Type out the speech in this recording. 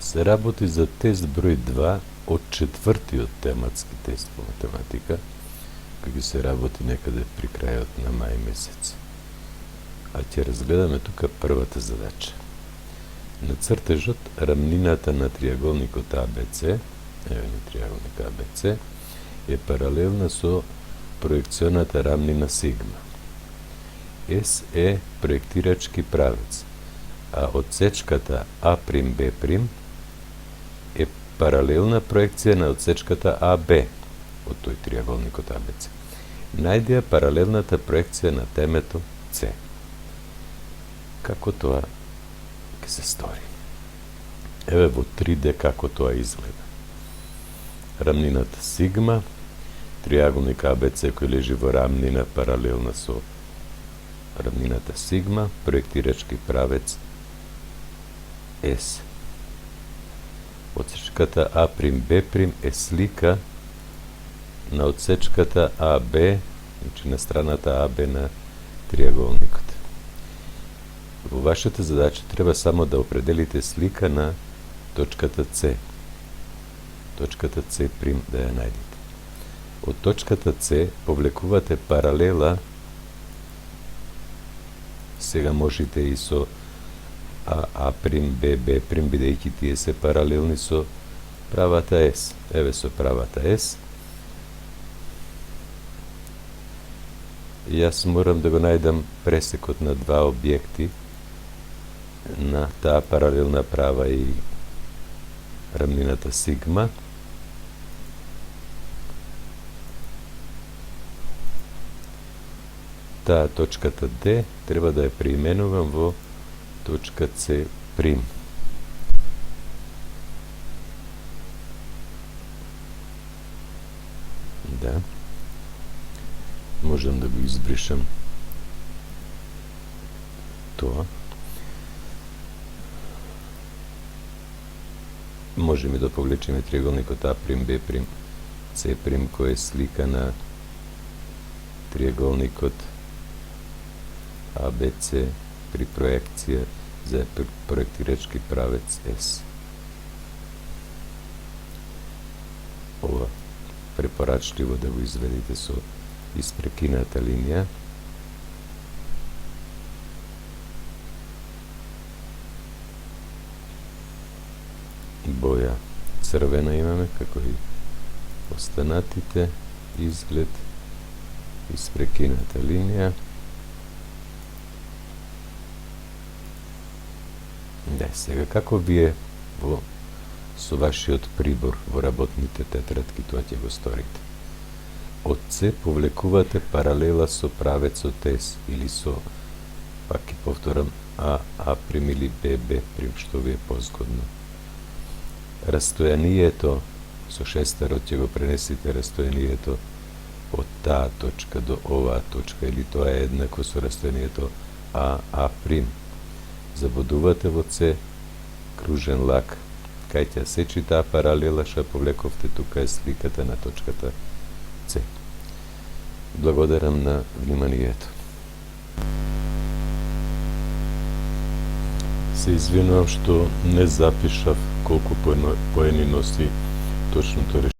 се работи за тест број 2 од четвртиот тематски тест по математика, кој се работи некаде при крајот на мај месец. А ќе разгледаме тука првата задача. На цртежот рамнината на триаголникот ABC, еве ни триаголник ABC, е паралелна со проекционата рамнина сигма. S е проектирачки правец, а одсечката A'B' е паралелна проекција на одсечката AB од тој триаголникот ABC. Најди ја паралелната проекција на темето C. Како тоа ќе се стори? Еве во 3D како тоа изгледа. Рамнината сигма, триаголник ABC кој лежи во рамнина паралелна со рамнината сигма, проектирачки правец S. Одсечката A'B' е слика на одсечката AB, значи на страната AB на триаголникот. Во вашата задача треба само да определите слика на точката C. Точката C' да ја најдете. Од точката C повлекувате паралела, сега можете и со A'B', бидејќи тие се паралелни со правата S. Еве со правата S. Јас морам да го најдам пресекот на два објекти на таа паралелна права и рамнината сигма. Таа точката D треба да ја преименувам во точка C'. Да. Можам да го избришам тоа. Можеме да повлечеме триаголникот A'B' C' кој е слика на триаголникот ABC при проекција за проектирачки правец S. Ова препорачливо да го изведите со испрекината линија. Боја црвена имаме, како и останатите, изглед испрекината линија. Да, сега како вие со вашиот прибор во работните тетрадки тоа ќе го сторите? Од C повлекувате паралела со правецот S или со, пак ќе повторам, A' или B', што ви е позгодно. Растојанието со шестерот ќе го пренесите растојанието од таа точка до оваа точка, или тоа е еднакво со растојанието A'. Забодувате во C кружен лак, кај ќе сечи таа паралела што повлековте, тука е сликата на точката C. Благодарам на вниманието. Се извинувам што не запишав колку поени носи точното решение.